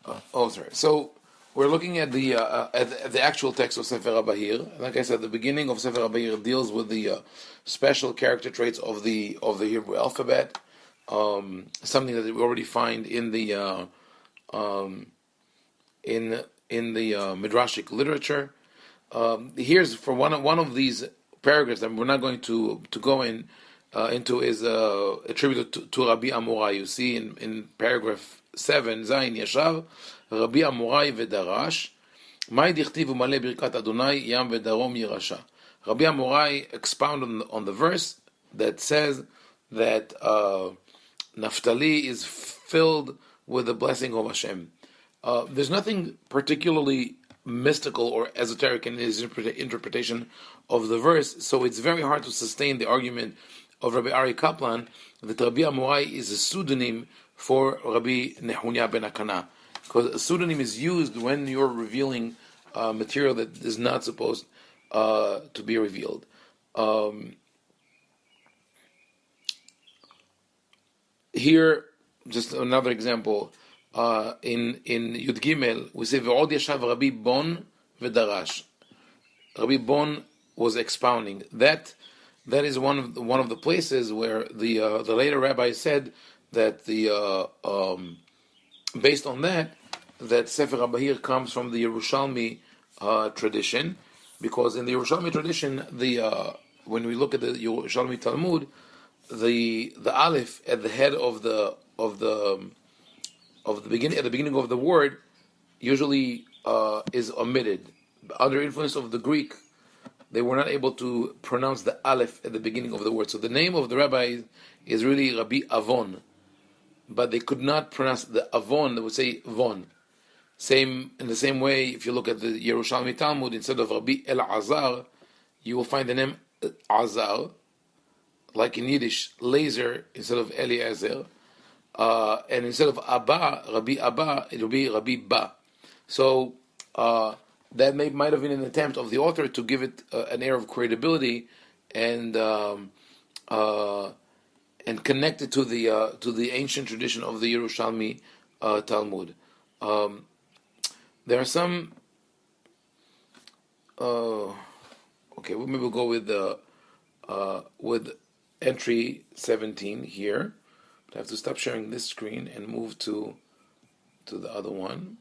Sorry. So we're looking at the actual text of Sefer HaBahir. Like I said, the beginning of Sefer HaBahir deals with the special character traits of the Hebrew alphabet. Something that we already find in the midrashic literature. Here's for one of these paragraphs that we're not going to go into is attributed to Rabbi Amorai. You see in paragraph 7, Zayin Yashav, Rabbi Amorai v'darash, Mai dichtiv u'malei birkat Adonai yam v'darom yirasha. Rabbi Amorai expounded on the verse that says that Naphtali is filled with the blessing of Hashem. There's nothing particularly mystical or esoteric in his interpretation of the verse, so it's very hard to sustain the argument of Rabbi Ari Kaplan that Rabbi Amorai is a pseudonym for Rabbi Nehunya ben Akana, because a pseudonym is used when you're revealing material that is not supposed to be revealed. Here, just another example. In Yud Gimel, we say V'od yashav Rabbi Bon v'darash. Rabbi Bon was expounding. That is one of the places where the later rabbi said that based on that Sefer HaBahir comes from the Yerushalmi tradition, because in the Yerushalmi tradition, when we look at the Yerushalmi Talmud, the Aleph at the head of the beginning, at the beginning of the word usually is omitted. Under influence of the Greek, they were not able to pronounce the Aleph at the beginning of the word. So the name of the rabbi is really Rabbi Avon, but they could not pronounce the Avon. They would say Von. In the same way, if you look at the Yerushalmi Talmud, instead of Rabbi El-Azar, you will find the name Azar, like in Yiddish, Laser instead of Eliezer. And instead of Rabbi Abba, it will be Rabbi Ba. So that might have been an attempt of the author to give it an air of credibility and connect it to the ancient tradition of the Yerushalmi Talmud. There are some. Okay, maybe we'll go with entry 17 here. I have to stop sharing this screen and move to the other one.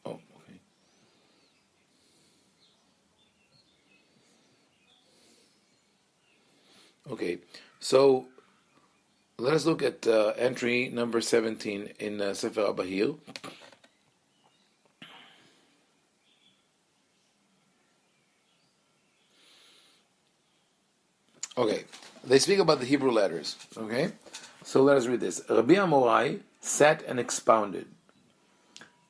Oh, okay. Okay, so let us look at entry number 17 in Sefer HaBahir. Okay, they speak about the Hebrew letters. Okay, so let us read this. Rabbi Amorai sat and expounded.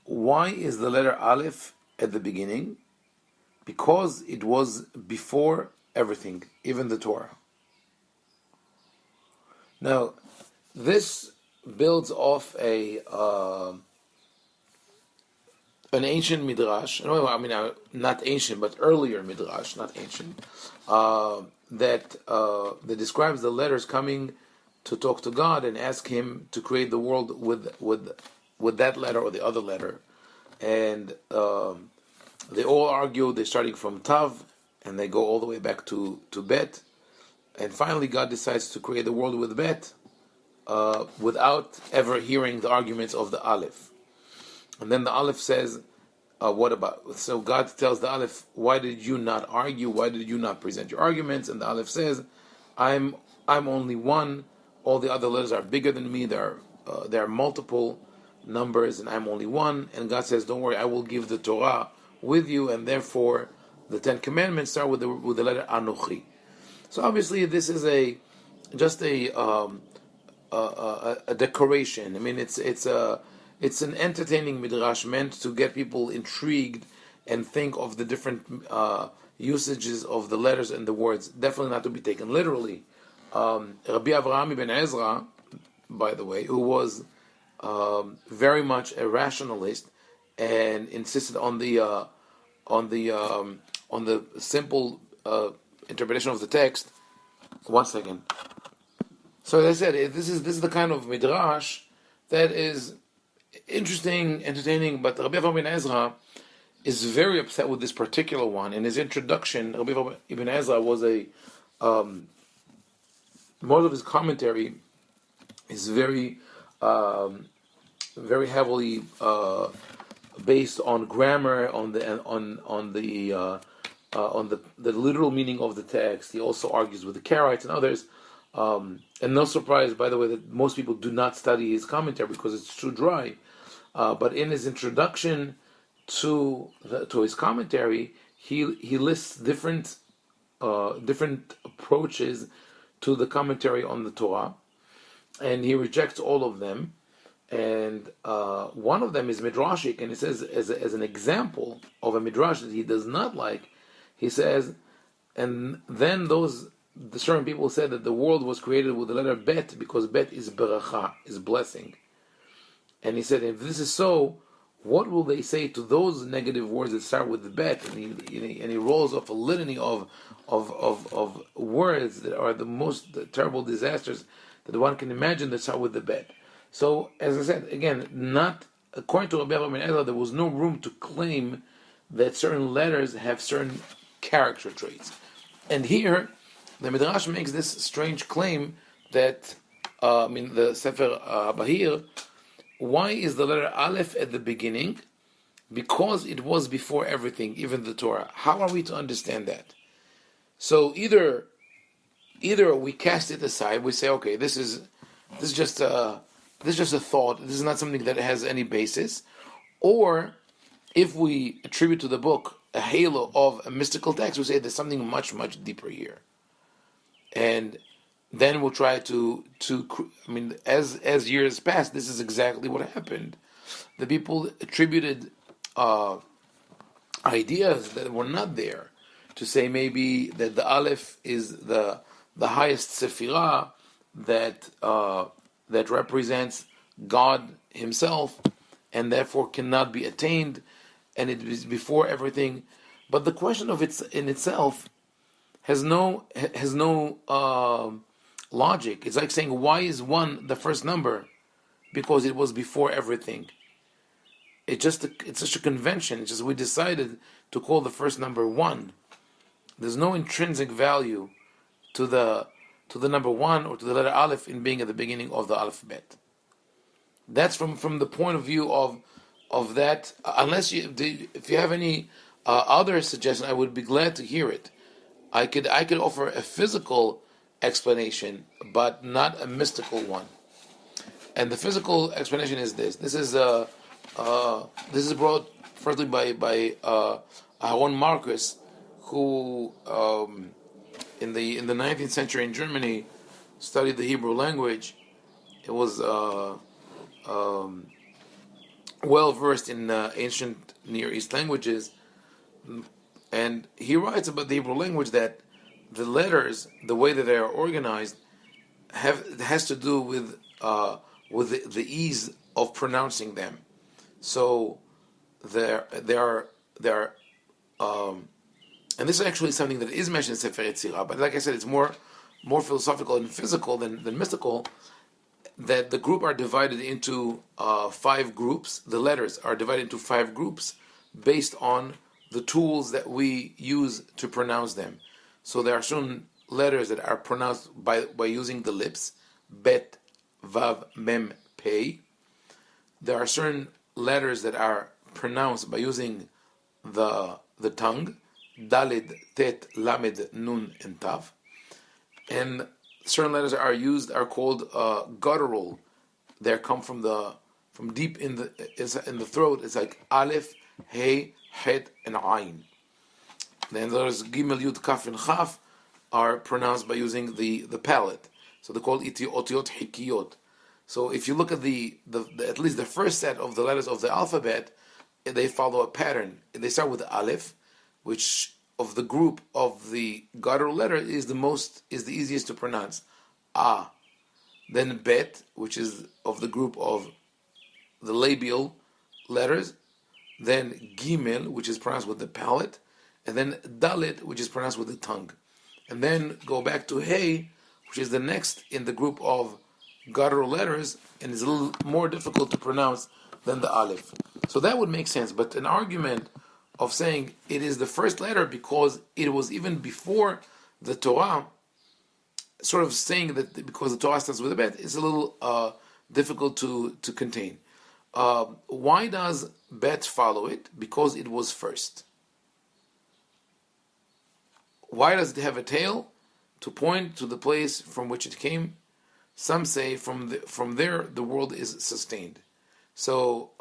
Why is the letter Aleph at the beginning? Because it was before everything, even the Torah. Now, this builds off an ancient midrash. Not ancient, but earlier midrash, not ancient. That describes the letters coming to talk to God and ask Him to create the world with that letter or the other letter, and they all argue. They're starting from Tav and they go all the way back to Bet, and finally God decides to create the world with Bet without ever hearing the arguments of the Aleph. And then the Aleph says, what about? So God tells the Aleph, why did you not argue? Why did you not present your arguments? And the Aleph says, I'm only one. All the other letters are bigger than me. There are multiple numbers, and I'm only one. And God says, don't worry, I will give the Torah with you. And therefore, the Ten Commandments start with the letter Anochi. So obviously, this is just a decoration. I mean, it's an entertaining midrash meant to get people intrigued and think of the different usages of the letters and the words. Definitely not to be taken literally. Rabbi Avraham ibn Ezra, by the way, who was very much a rationalist and insisted on the simple interpretation of the text. 1 second. So as I said, this is the kind of midrash that is interesting, entertaining, but Rabbi Ibn Ezra is very upset with this particular one. In his introduction, Rabbi Ibn Ezra was most of his commentary is very heavily based on grammar, on the literal meaning of the text. He also argues with the Karaites and others. And no surprise, by the way, that most people do not study his commentary because it's too dry. But in his introduction to his commentary, he lists different approaches to the commentary on the Torah, and he rejects all of them. And one of them is midrashic, and he says as an example of a midrash that he does not like, he says, and then the certain people said that the world was created with the letter bet because bet is beracha, is blessing. And he said, if this is so, what will they say to those negative words that start with the bet? And he rolls off a litany of words that are the most terrible disasters that one can imagine that start with the bet. So, as I said, again, not according to Rabbi Ibn Ezra, there was no room to claim that certain letters have certain character traits. And here, the Midrash makes this strange claim that, the Sefer HaBahir, why is the letter Aleph at the beginning? Because it was before everything, even the Torah. How are we to understand that? So either we cast it aside, we say, okay, this is just a thought. This is not something that has any basis. Or if we attribute to the book a halo of a mystical text, we say there's something much, much deeper here. And then we'll try to as years passed, this is exactly what happened. The people attributed ideas that were not there, to say maybe that the Aleph is the highest Sephirah that represents God Himself, and therefore cannot be attained, and it is before everything. But the question of it in itself has no logic. It's like saying, why is 1 the first number? Because it was before everything. It's such a convention. It's just we decided to call the first number 1. There's no intrinsic value to the number 1 or to the letter Aleph in being at the beginning of the alphabet. That's from the point of view of that. Unless if you have any other suggestion, I would be glad to hear it. I could offer a physical explanation, but not a mystical one. And the physical explanation is this. This is brought firstly by Aaron Marcus, who in the 19th century in Germany studied the Hebrew language. It was well versed in ancient Near East languages, and he writes about the Hebrew language that the letters, the way that they are organized, has to do with the ease of pronouncing them. So there are and this is actually something that is mentioned in Sefer Yetzirah, but like I said, it's more philosophical and physical than mystical. That the group are divided into 5 groups. The letters are divided into 5 groups based on the tools that we use to pronounce them. So there are certain letters that are pronounced by using the lips, bet, vav, mem, pei. There are certain letters that are pronounced by using the tongue, dalid, tet, lamed, nun, and tav. And certain letters are called guttural. They come from deep in the throat. It's like aleph, hey, het, and ayin. Then there's gimel, yud, kaf, and chaf are pronounced by using the palate. So they're called otiot hikiyot. So if you look at the at least the first set of the letters of the alphabet, they follow a pattern. They start with the aleph, which of the group of the guttural letter is the easiest to pronounce. Ah. Then bet, which is of the group of the labial letters. Then gimel, which is pronounced with the palate. And then dalet, which is pronounced with the tongue. And then go back to hey, which is the next in the group of guttural letters, and is a little more difficult to pronounce than the Aleph. So that would make sense. But an argument of saying it is the first letter because it was even before the Torah, sort of saying that because the Torah starts with a bet, is a little difficult to contain. Why does bet follow it? Because it was first. Why does it have a tail? To point to the place from which it came. Some say from there the world is sustained. So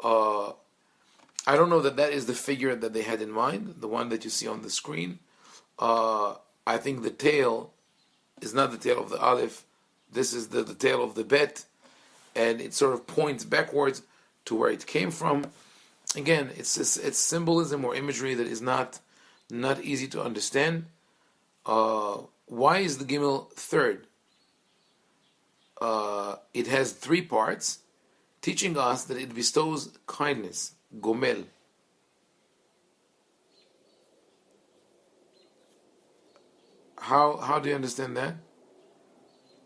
I don't know that is the figure that they had in mind, the one that you see on the screen. I think the tail is not the tail of the Aleph. This is the tail of the bet, and it sort of points backwards to where it came from. Again, it's symbolism or imagery that is not easy to understand. Why is the Gimel third? It has 3 parts, teaching us that it bestows kindness, gomel. How do you understand that?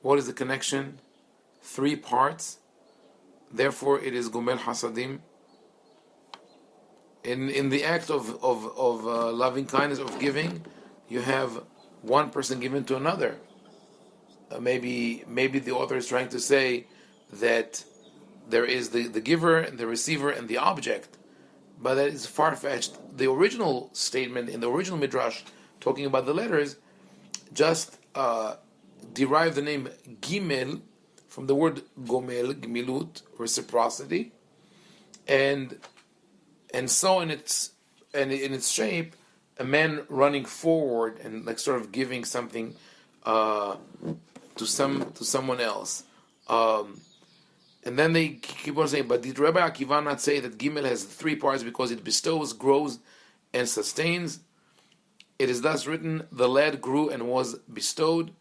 What is the connection? 3 parts, therefore it is gomel hasadim. In the act of loving kindness, of giving, you have one person given to another. Maybe the author is trying to say that there is the giver and the receiver and the object, but that is far-fetched. The original statement in the original midrash, talking about the letters, just derived the name Gimel from the word Gomel, Gmilut, reciprocity, and so in its shape, a man running forward and like sort of giving something to someone else. And then they keep on saying, but did Rabbi Akiva not say that Gimel has 3 parts because it bestows, grows, and sustains? It is thus written, the lad grew and was bestowed.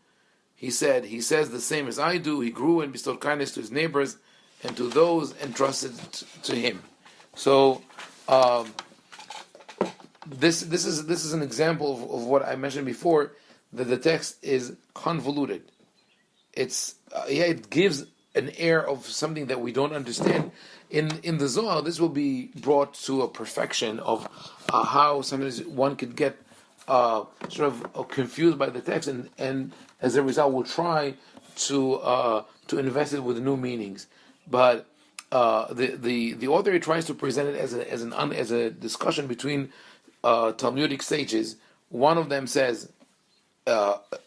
He says the same as I do. He grew and bestowed kindness to his neighbors and to those entrusted to him. So this is an example of what I mentioned before, that the text is convoluted. It gives an air of something that we don't understand. In the Zohar, this will be brought to a perfection of how sometimes one could get sort of confused by the text, and as a result will try to invest it with new meanings. But the author tries to present it as a discussion between Talmudic sages. One of them says,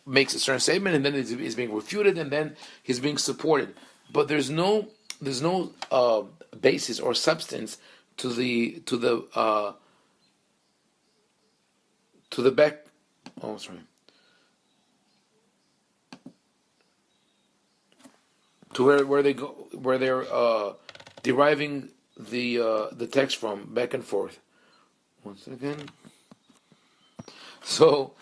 makes a certain statement, and then is being refuted, and then he's being supported. But there's no basis or substance to the back. Oh, sorry. To where they're deriving the text from, back and forth. One second. So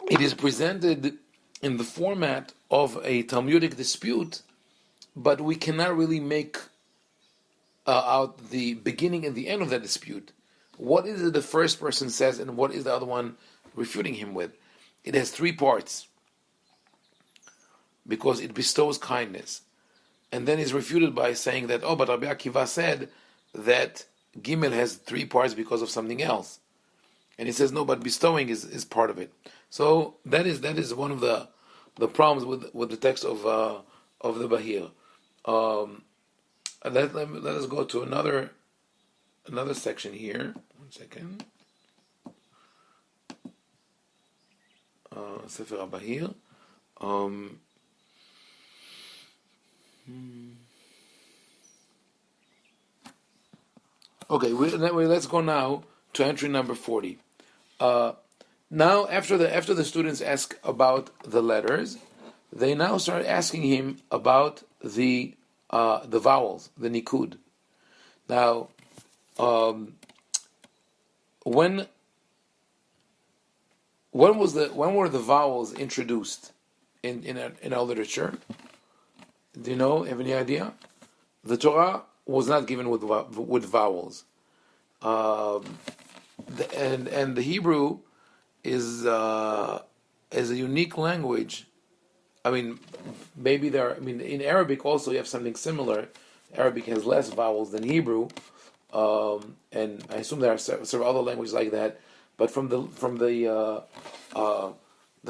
it is presented in the format of a Talmudic dispute, but we cannot really make out the beginning and the end of that dispute. What is it the first person says, and what is the other one refuting him with? It has 3 parts, because it bestows kindness. And then is refuted by saying that, but Rabbi Akiva said that Gimel has 3 parts because of something else. And he says, no, but bestowing is part of it. So that is one of the problems with the text of the Bahir. Let us go to another section here. 1 second. Sefer HaBahir. Okay, let's go now to entry number 40. Now, after the students ask about the letters, they now start asking him about the vowels, the nikud. Now, when were the vowels introduced in our literature? Do you know? Have any idea? The Torah was not given with vowels, and the Hebrew is a unique language. I mean, maybe there. I mean, in Arabic also you have something similar. Arabic has less vowels than Hebrew, and I assume there are several other languages like that. But from the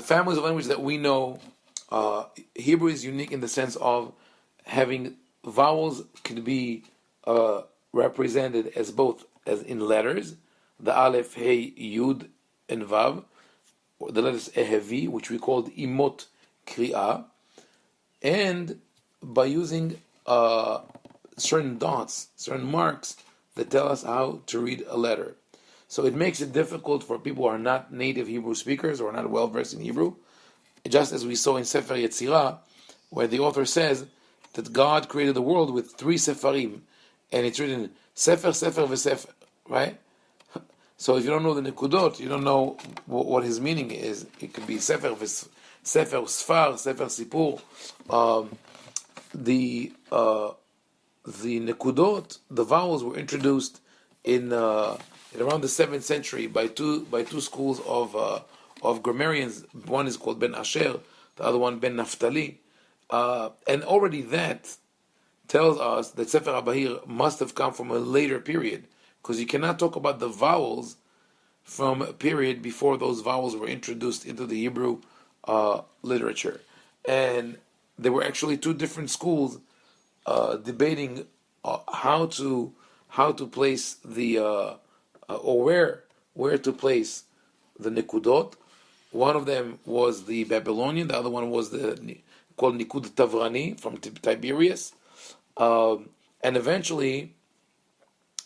families of language that we know, Hebrew is unique in the sense of having vowels could be represented as both as in letters, the aleph, hey, yud, and vav, the letters ehevi, which we called imot kri'ah, and by using certain dots, certain marks that tell us how to read a letter. So it makes it difficult for people who are not native Hebrew speakers or not well versed in Hebrew, just as we saw in Sefer Yetzirah, where the author says that God created the world with 3 sefarim, and it's written Sefer, Sefer, V'Sefer, right? So if you don't know the Nekudot, you don't know what his meaning is. It could be Sefer, Sefer, Sfar, Sefer, Sipur. The Nekudot, the vowels were introduced in around the 7th century by two schools of grammarians. One is called Ben Asher, the other one Ben Naphtali, and already that tells us that Sefer HaBahir must have come from a later period, because you cannot talk about the vowels from a period before those vowels were introduced into the Hebrew literature. And there were actually 2 different schools debating how to place the or where to place the Nikudot. One of them was the Babylonian, the other one was called Nikud Tavrani from Tiberius, and eventually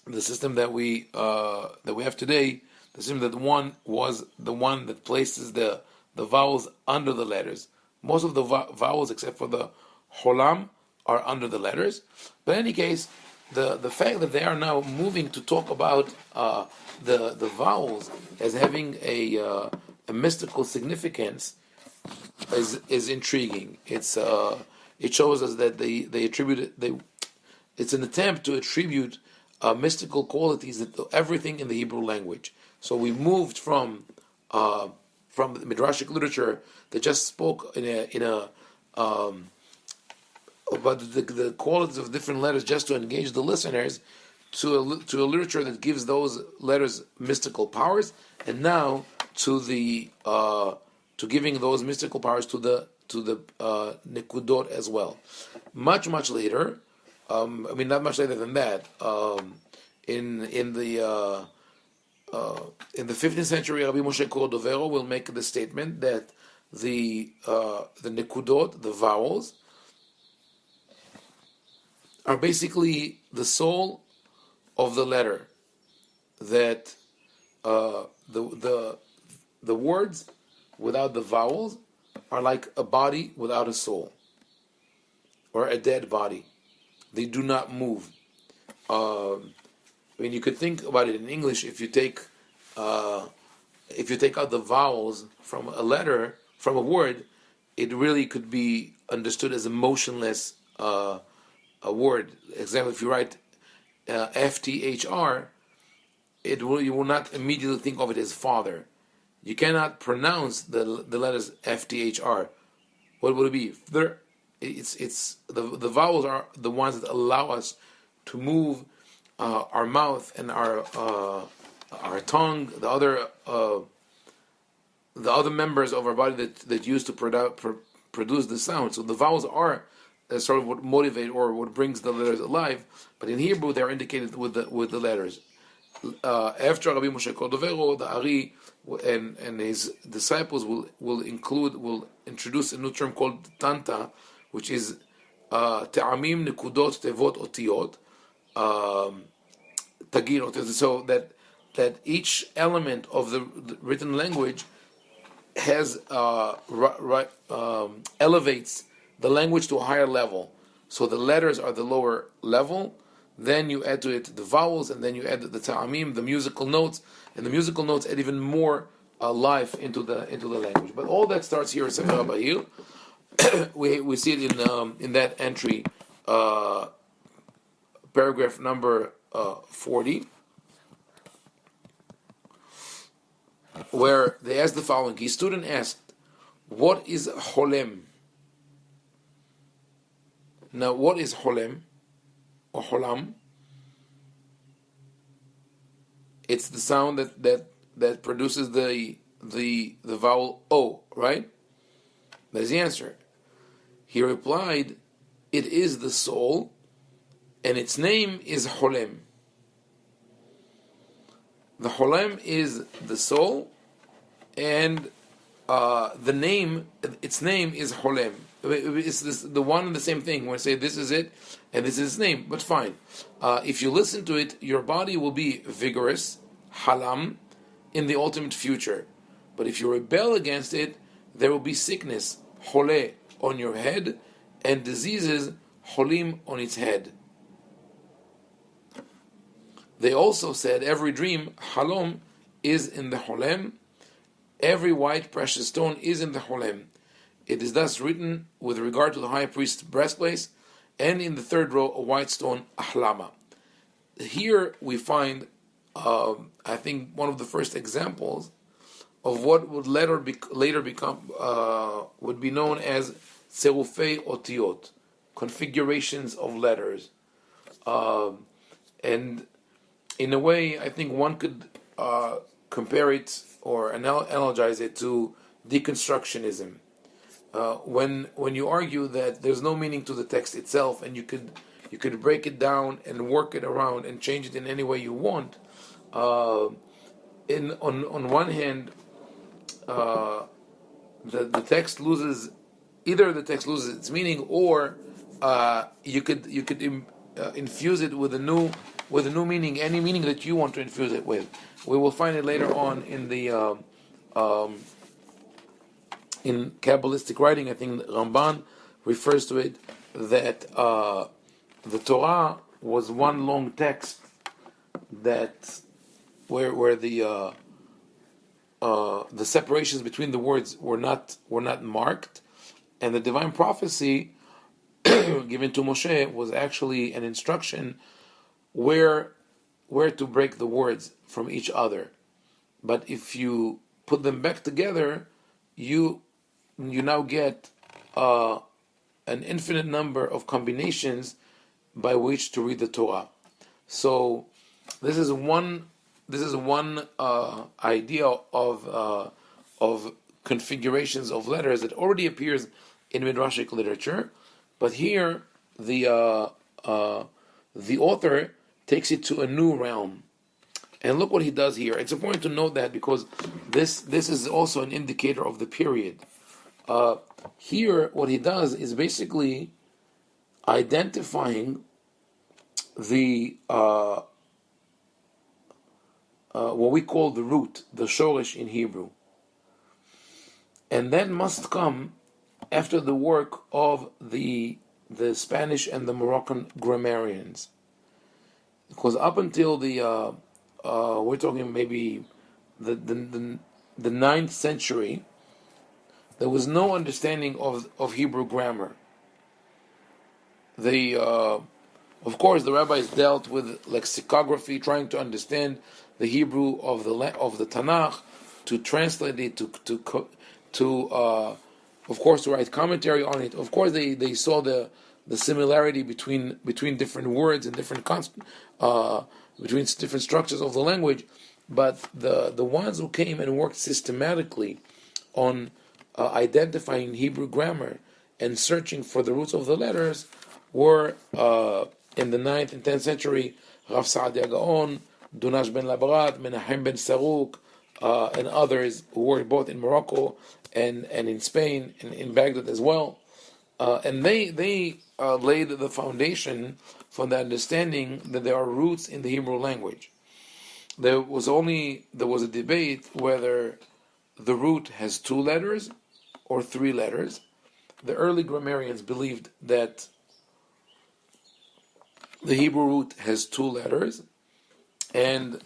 the system that we have today, the system that one was the one that places the vowels under the letters. Most of the vowels, except for the Holam, are under the letters. But in any case, the fact that they are now moving to talk about the vowels as having a mystical significance is intriguing. It shows us that they attribute it's an attempt to attribute mystical qualities to everything in the Hebrew language. So we moved from the midrashic literature that just spoke about the qualities of different letters just to engage the listeners, to a literature that gives those letters mystical powers, and now to giving those mystical powers to the Nikudot as well. Much later, not much later than that. In the 15th century, Rabbi Moshe Cordovero will make the statement that the Nikudot, the vowels, are basically the soul of the letter. That the words without the vowels are like a body without a soul, or a dead body. They do not move. You could think about it in English. If you take out the vowels from a letter, from a word, it really could be understood as a motionless a word. Example, if you write FTHR, you will not immediately think of it as father. You cannot pronounce the letters FTHR. What would it be? It's the vowels are the ones that allow us to move our mouth and our tongue, the other members of our body that use to produce the sound. So the vowels are sort of what motivate or what brings the letters alive. But in Hebrew, they're indicated with the letters. After Rabbi Moshe Cordovero, the Ari and his disciples will introduce a new term called Tanta, which is Te'amim Nekudot Tevot Otiyot Tagirot. So that each element of the written language has elevates the language to a higher level. So the letters are the lower level. Then you add to it the vowels, and then you add the ta'amim, the musical notes, and the musical notes add even more life into the language. But all that starts here in Sefer HaBahir. we see it in that entry, paragraph number 40. where they asked the following. His student asked, what is holem? Now, what is holem or holam? It's the sound that produces the vowel O, right? That's the answer. He replied, it is the soul, and its name is holem. The holem is the soul, and its name is holem. It's the one and the same thing. When I say this is it, and this is its name, but fine. If you listen to it, your body will be vigorous, halam, in the ultimate future. But if you rebel against it, there will be sickness, hole, on your head, and diseases, holim, on its head. They also said every dream, halom, is in the holem. Every white precious stone is in the holem. It is thus written with regard to the high priest's breastplate, and in the third row a white stone, ahlama. Here we find, I think, one of the first examples of what would later become would be known as tzerufei otiyot, configurations of letters, and in a way, I think one could compare it or analogize it to deconstructionism. When you argue that there's no meaning to the text itself, and you could break it down and work it around and change it in any way you want. On one hand, the text loses its meaning, or you could infuse it with a new meaning, any meaning that you want to infuse it with. We will find it later on in the in Kabbalistic writing. I think Ramban refers to it that the Torah was one long text that where the separations between the words were not marked, and the divine prophecy given to Moshe was actually an instruction where to break the words from each other. But if you put them back together, you now get an infinite number of combinations by which to read the Torah. So this is one idea of configurations of letters that already appears in Midrashic literature, but here the author takes it to a new realm. And look what he does here. It's important to note that because this is also an indicator of the period. Here, what he does is basically identifying the what we call the root, the shoresh in Hebrew. And that must come after the work of the Spanish and the Moroccan grammarians. Because up until the we're talking maybe the 9th century, there was no understanding of Hebrew grammar. Of course, the rabbis dealt with lexicography, trying to understand the Hebrew of the Tanakh, to translate it, of course, to write commentary on it. Of course, they saw the similarity between different words and different between different structures of the language. But the ones who came and worked systematically on identifying Hebrew grammar and searching for the roots of the letters were in the 9th and 10th century Rav Saadia Gaon, Dunash ben Labrat, Menachem ben Saruk, and others who worked both in Morocco and in Spain and in Baghdad as well. And they laid the foundation for the understanding that there are roots in the Hebrew language. There was a debate whether the root has 2 letters or 3 letters. The early grammarians believed that the Hebrew root has 2 letters, and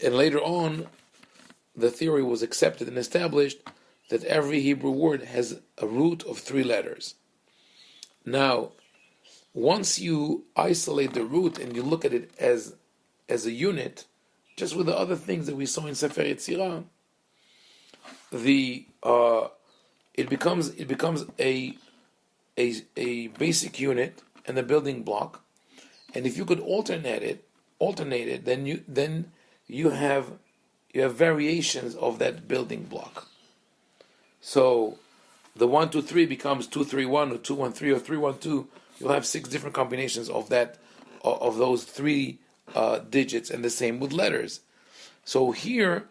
later on, the theory was accepted and established that every Hebrew word has a root of 3 letters. Now, once you isolate the root and you look at it as a unit, just with the other things that we saw in Sefer Yetzirah, it becomes a basic unit and a building block, and if you could alternate it, then you have variations of that building block. So the 1 2 3 becomes 2 3 1 or 2 1 3 or 3 1 2. You'll have 6 different combinations of those 3 digits, and the same with letters. So here,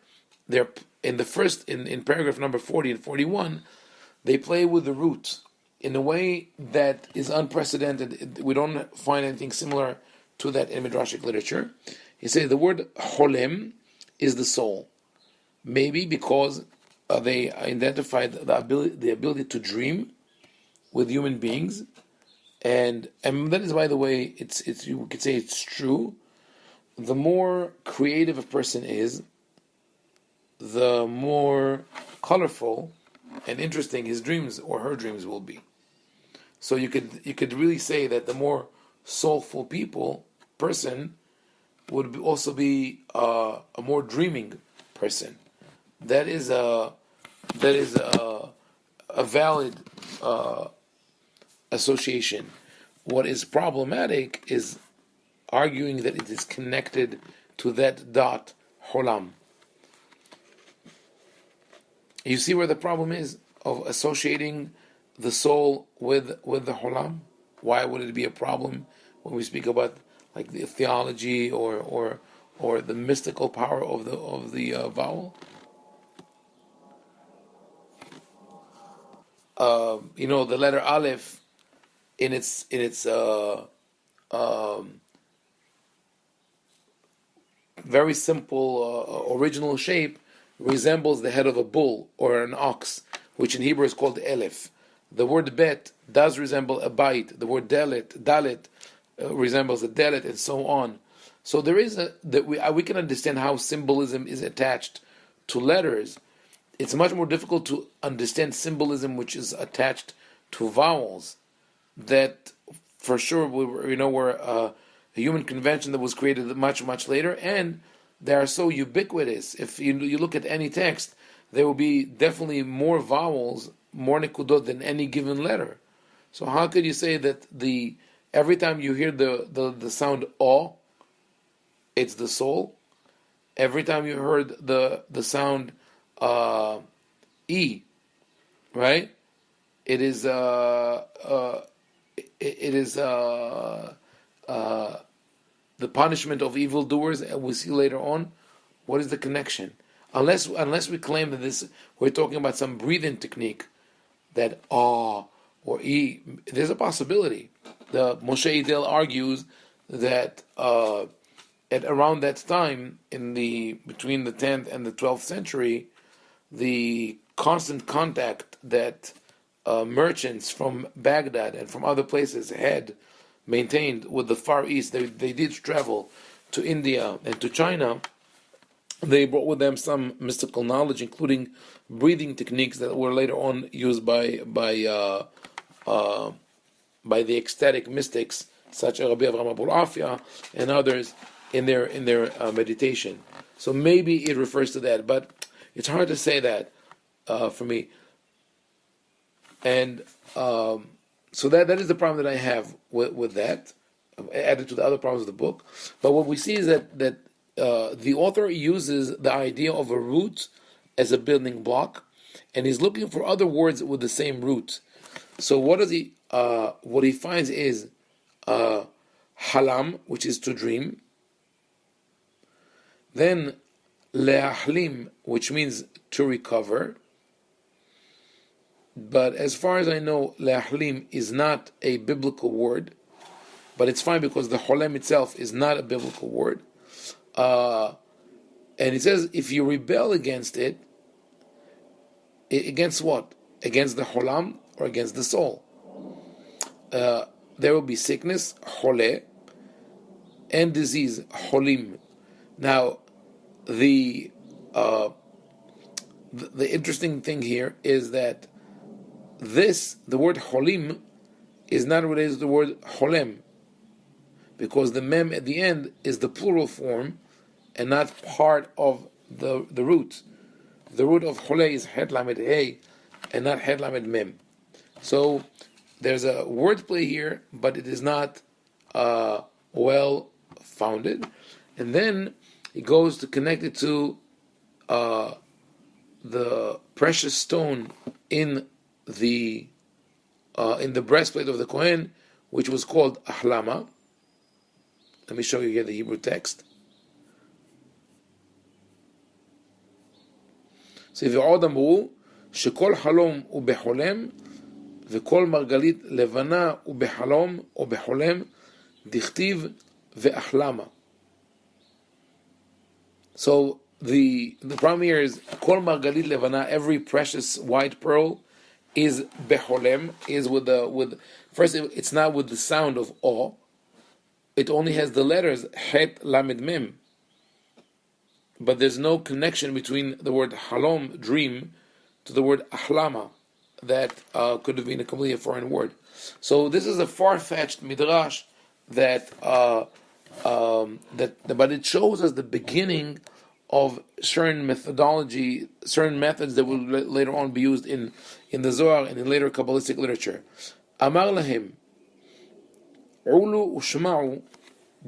they're in paragraph number 40 and 41, they play with the root in a way that is unprecedented. We don't find anything similar to that in Midrashic literature. He says the word holem is the soul. Maybe because they identified the ability to dream with human beings, and that is, by the way, it's you could say it's true. The more creative a person is, the more colorful and interesting his dreams or her dreams will be. So you could really say that the more soulful person would also be a more dreaming person. That is a valid association. What is problematic is arguing that it is connected to that dot holam. You see where the problem is of associating the soul with the holam? Why would it be a problem when we speak about like the theology or the mystical power of the vowel? The letter Aleph in its very simple original shape resembles the head of a bull or an ox, which in Hebrew is called Elef. The word Bet does resemble a bite. The word Dalet resembles a Dalet, and so on. So there is we can understand how symbolism is attached to letters. It's much more difficult to understand symbolism which is attached to vowels. That for sure were a human convention that was created much, much later, and they are so ubiquitous. If you look at any text, there will be definitely more vowels, more nekudot than any given letter. So how could you say that every time you hear the sound O, it's the soul? Every time you heard the sound E, right? It is the punishment of evildoers, and we see later on. What is the connection? Unless we claim that we're talking about some breathing technique, that or E, there's a possibility. The Moshe Idel argues that at around that time, between the 10th and the 12th century, the constant contact that merchants from Baghdad and from other places had maintained with the Far East, they did travel to India and to China. They brought with them some mystical knowledge, including breathing techniques that were later on used by the ecstatic mystics, such as Rabbi Ovadia and others in their meditation. So maybe it refers to that, but it's hard to say that for me. And so that is the problem that I have with that, added to the other problems of the book. But what we see is that the author uses the idea of a root as a building block, and he's looking for other words with the same root. So what he finds is halam, which is to dream. Then leahlim, which means to recover. But as far as I know, leahlim is not a biblical word, but it's fine because the holem itself is not a biblical word. And it says if you rebel against it, against what? Against the holam or against the soul? There will be sickness, hole, and disease, holim. Now, the interesting thing here is that the word holim is not related to the word holem, because the mem at the end is the plural form, and not part of the root. The root of Chole is Het Lamed Hey, and not Het Lamed Mem. So there's a wordplay here, but it is not well founded. And then he goes to connect it to the precious stone in the breastplate of the Kohen, which was called Ahlama. Let me show you here the Hebrew text. ועוד אמרו שכל חלום הוא בחולם וכל מרגלית לבנה הוא בחלום או בחולם דכתיב ואחלמה. So the problem here is כל מרגלית לבנה, every precious white pearl is beholem, is with first, it's not with the sound of awe. It only has the letters Het Lamed Mem. But there's no connection between the word halom, dream, to the word ahlama, that could have been a completely foreign word. So this is a far-fetched midrash but it shows us the beginning of certain methodology, certain methods that will later on be used in the Zohar and in later Kabbalistic literature. Amar lahem, ulu ushma'u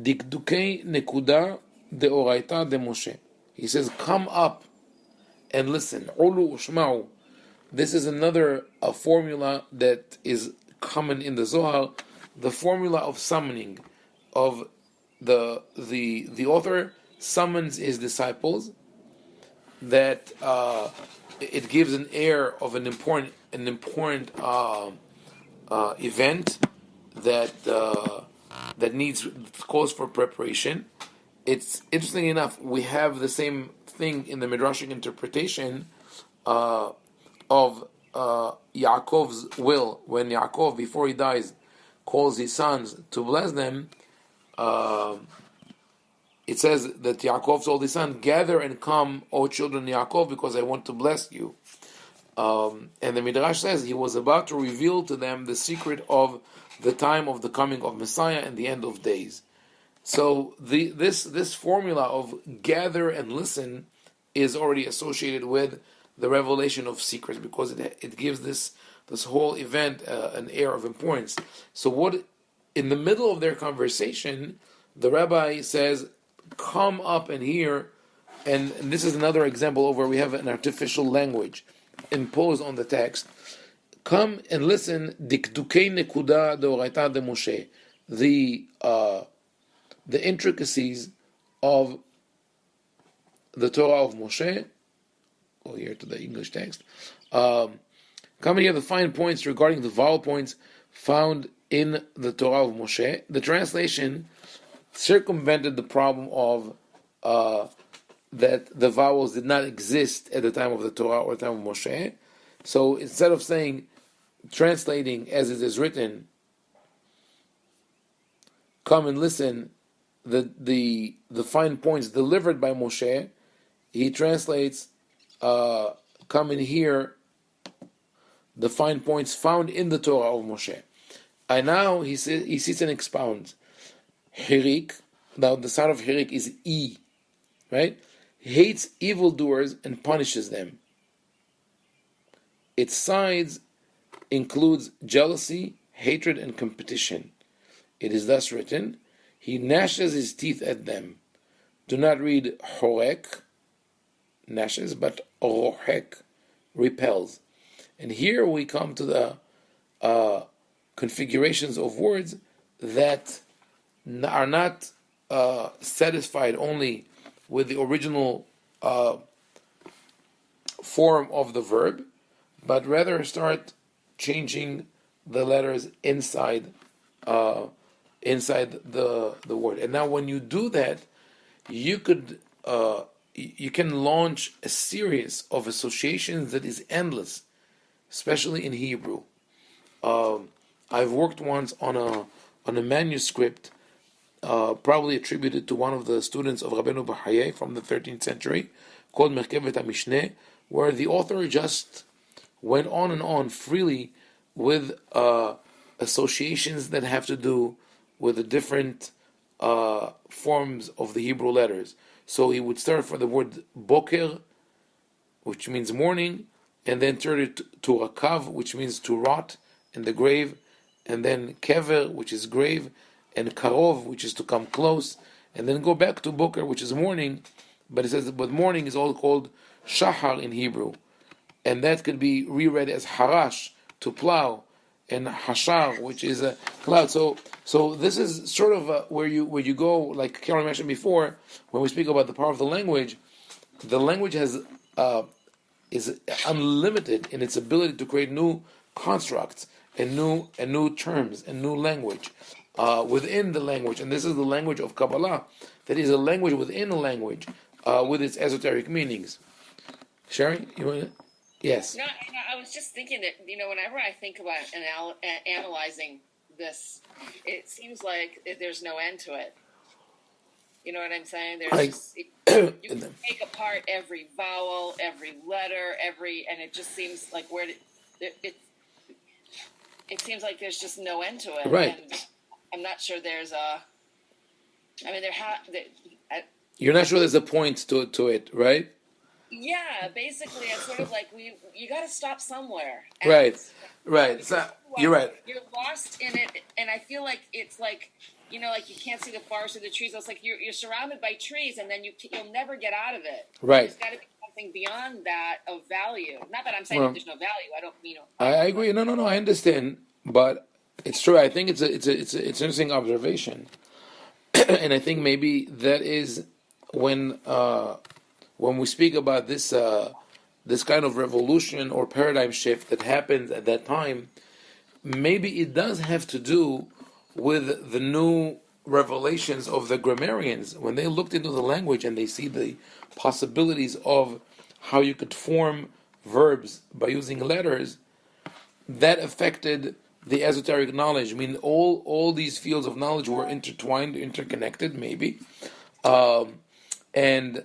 dikdukei nekuda deoraita de Moshe. He says, come up and listen. Ulu ushma'u. This is another formula that is common in the Zohar, the formula of summoning, of the author summons his disciples, that it gives an air of an important event that needs calls for preparation. It's interesting enough, we have the same thing in the Midrashic interpretation of Yaakov's will. When Yaakov, before he dies, calls his sons to bless them, it says that Yaakov told his son, gather and come, O children of Yaakov, because I want to bless you. And the Midrash says he was about to reveal to them the secret of the time of the coming of Messiah and the end of days. So this formula of gather and listen is already associated with the revelation of secrets, because it gives this whole event an air of importance. So what in the middle of their conversation, the rabbi says, come up and hear, and this is another example of where we have an artificial language imposed on the text. Come and listen, dikdukei nekuda deoraita de Moshe, the intricacies of the Torah of Moshe. Go here to the English text. Come and hear the fine points regarding the vowel points found in the Torah of Moshe. The translation circumvented the problem of that the vowels did not exist at the time of the Torah or the time of Moshe. So instead of translating as it is written, come and listen, the fine points delivered by Moshe, he translates, come and hear the fine points found in the Torah of Moshe. And now he sits and expounds. Hirik, now the sound of Hirik is E, right? Hates evildoers and punishes them. Its sides includes jealousy, hatred, and competition. It is thus written, he gnashes his teeth at them. Do not read horek, gnashes, but rohek, repels. And here we come to the configurations of words that are not satisfied only with the original form of the verb, but rather start changing the letters inside the word. And now, when you do that, you can launch a series of associations that is endless, especially in Hebrew. I've worked once on a manuscript, probably attributed to one of the students of Rabbeinu Bahaye from the 13th century, called Merkevet HaMishneh, where the author just went on and on freely with associations that have to do with the different forms of the Hebrew letters. So he would start for the word boker, which means morning, and then turn it to rakav, which means to rot in the grave, and then kever, which is grave, and karov, which is to come close, and then go back to boker, which is morning. But it says, but morning is all called shahar in Hebrew, and that could be reread as harash, to plow, and hashar, which is a cloud. So this is sort of where you go, like Carol mentioned before, when we speak about the power of the language. The language is unlimited in its ability to create new constructs and new terms and new language within the language. And this is the language of Kabbalah, that is a language within a language with its esoteric meanings. Sherry, you want to? Yes. No, I was just thinking that, whenever I think about analyzing this, it seems like there's no end to it. You know what I'm saying? You can take apart every vowel, every letter, and it just seems like it seems like there's just no end to it. Right. And I'm not sure there's you're not sure there's a point to it, right? Yeah, basically, it's sort of like you got to stop somewhere. Right. So, you're right. You're lost in it, and I feel like it's like, like you can't see the forest or the trees. It's like you're surrounded by trees, and then you'll never get out of it. Right. There's got to be something beyond that of value. Not that I'm saying that there's no value. I don't mean. I agree. No. I understand, but it's true. I think it's an interesting observation, and I think maybe that is when we speak about this kind of revolution or paradigm shift that happened at that time, maybe it does have to do with the new revelations of the grammarians when they looked into the language and they see the possibilities of how you could form verbs by using letters. That affected the esoteric knowledge. I mean, all these fields of knowledge were intertwined, interconnected, maybe, and.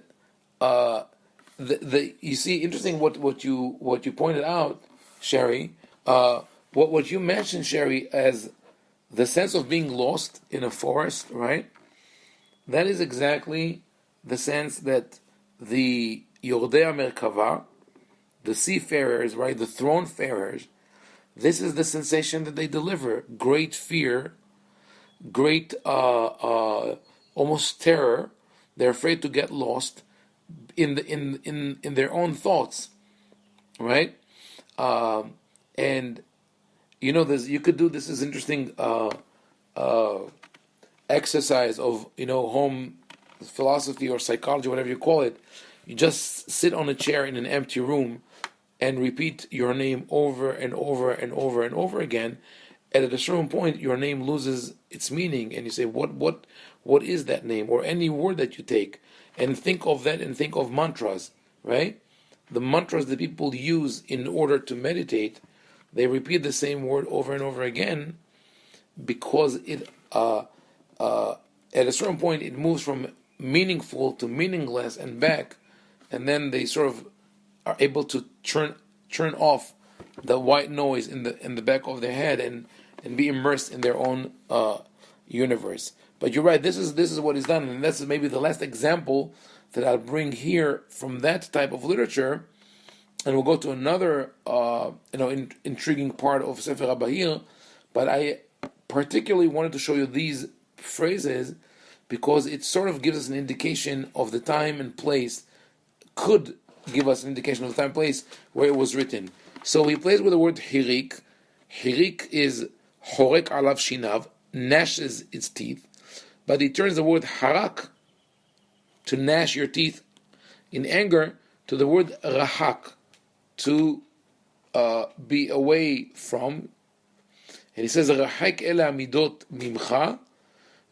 You see, interesting what you pointed out, Sherry. What you mentioned, Sherry, as the sense of being lost in a forest, right? That is exactly the sense that the Yordei Merkava, the seafarers, right, the throne farers, this is the sensation that they deliver: great fear, great almost terror. They're afraid to get lost in their own thoughts, right? And this you could do. This is interesting exercise of home philosophy or psychology, whatever you call it. You just sit on a chair in an empty room and repeat your name over and over and over and over again. And at a certain point, your name loses its meaning, and you say, "What is that name?" Or any word that you take. And think of that, and think of mantras, right? The mantras that people use in order to meditate, they repeat the same word over and over again, because it at a certain point it moves from meaningful to meaningless and back, and then they sort of are able to turn off the white noise in the back of their head and be immersed in their own universe. But you're right. This is what is done, and that's maybe the last example that I'll bring here from that type of literature, and we'll go to another, intriguing part of Sefer HaBahir. But I particularly wanted to show you these phrases because it sort of gives us an indication of the time and place. Could give us an indication of the time and place where it was written. So he plays with the word hirik. Hirik is horek alav shinav, gnashes its teeth. But he turns the word harak, to gnash your teeth in anger, to the word rahak, to be away from. And he says, rahak ela midot mimcha,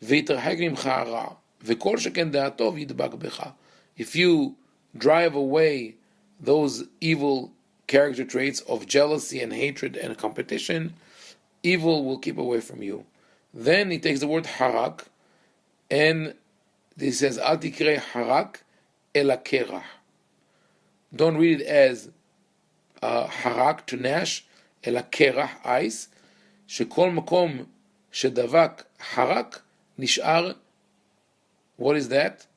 v'yitrahak mimcha ara, v'kol sheken da'atov yidbak becha. If you drive away those evil character traits of jealousy and hatred and competition, evil will keep away from you. Then he takes the word harak, and he says, Al tikrei harak ela kerach. Don't read it as harak, to gnash, ela kerach, ice. Shekol makom shedavak harak nishar. What is that?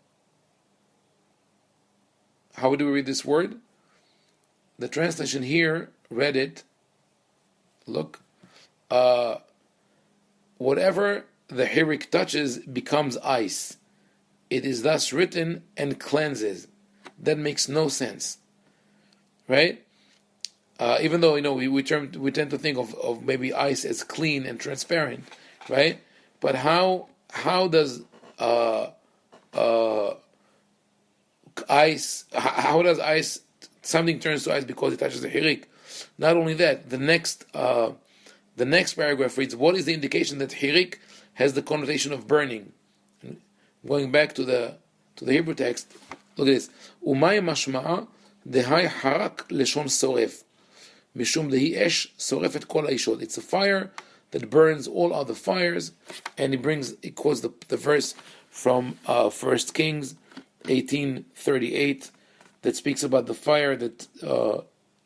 how do we read this word? The translation here read it, look, whatever the hirik touches becomes ice. It is thus written and cleanses. That makes no sense, right? Even though we tend to think of maybe ice as clean and transparent, right? But how does ice? How does ice? Something turns to ice because it touches the hirik. Not only that, the next paragraph reads, "What is the indication that hirik has the connotation of burning?" Going back to the Hebrew text, look at this. Umay mashma'a dehai harak leshon soref, mishum dehi esh sorefet kol haishod. It's a fire that burns all other fires, and he quotes the verse from 1 Kings 18:38 that speaks about the fire that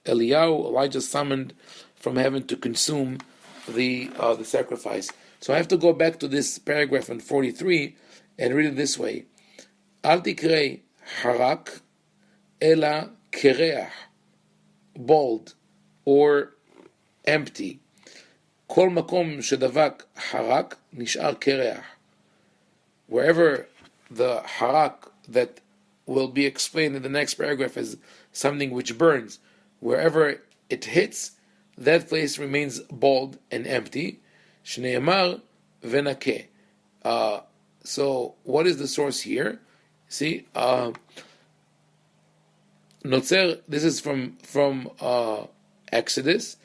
Elijah summoned from heaven to consume the sacrifice. So I have to go back to this paragraph in 43 and read it this way: Al tikrei harak ela kereach, bald or empty. Kol makom shedavak harak nishar kereach. Wherever the harak that will be explained in the next paragraph as something which burns, wherever it hits, that place remains bald and empty. Shneimar venakeh. So what is the source here? See, Notzer. This is from Exodus,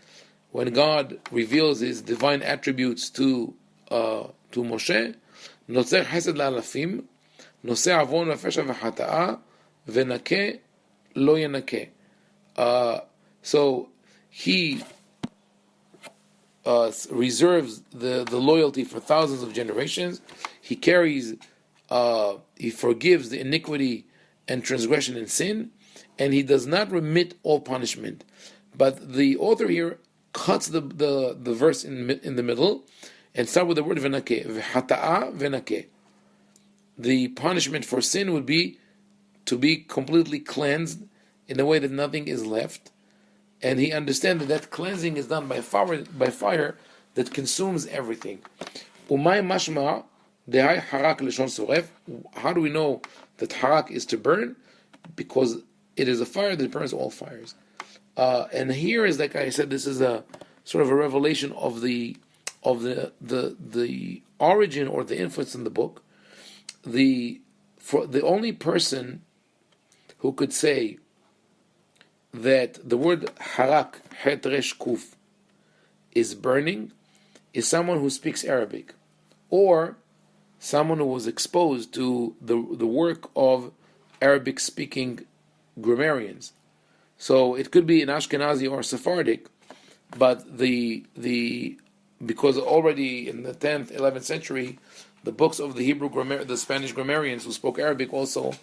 when God reveals His divine attributes to Moshe. Notzer chesed la'alafim, nose avon v'fesha v'chata'a, v'nakeh lo yenakeh. So He reserves the loyalty for thousands of generations. He carries, He forgives the iniquity and transgression and sin, and He does not remit all punishment. But the author here cuts the verse in the middle and start with the word v'nakeh, v'hata'a v'nakeh. The punishment for sin would be to be completely cleansed in a way that nothing is left. And he understands that cleansing is done by fire that consumes everything. Umay mashma dehai harak leshon soref. How do we know that harak is to burn? Because it is a fire that burns all fires. And here is, like I said, this is a sort of a revelation of the origin or the influence in the book. For the only person who could say that the word harak, het resh kuf, is burning, is someone who speaks Arabic, or someone who was exposed to the work of Arabic-speaking grammarians. So it could be an Ashkenazi or Sephardic, but because already in the 10th, 11th century, the books of the the Spanish grammarians who spoke Arabic also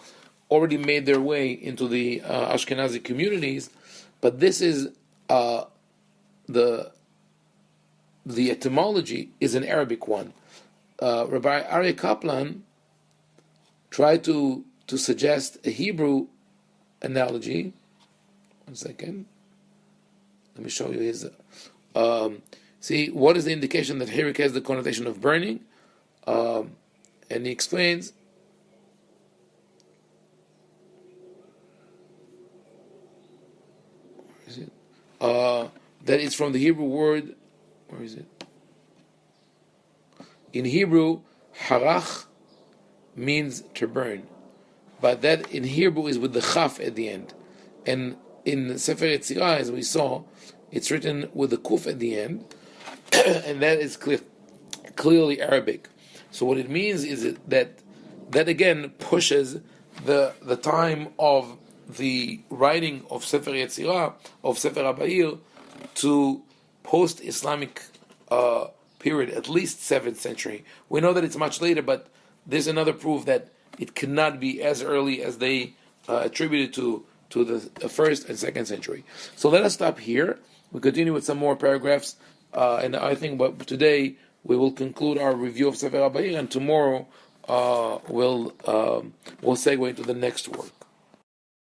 already made their way into the Ashkenazi communities. But this is the etymology is an Arabic one. Rabbi Aryeh Kaplan tried to suggest a Hebrew analogy. One second. Let me show you his. See, what is the indication that hirik has the connotation of burning? And he explains. Where is it? That it's from the Hebrew word. Where is it? In Hebrew, harach means to burn, but that in Hebrew is with the chaf at the end, and in Sefer Yetzirah, as we saw, it's written with the kuf at the end, and that is clearly Arabic. So what it means is that again pushes the time of the writing of Sefer Yetzirah, of Sefer HaBahir, to post-Islamic period, at least 7th century. We know that it's much later, but there's another proof that it cannot be as early as they attributed to the 1st and 2nd century. So let us stop here. We continue with some more paragraphs, and I think today we will conclude our review of Sefer HaBahir, and tomorrow we'll segue into the next work.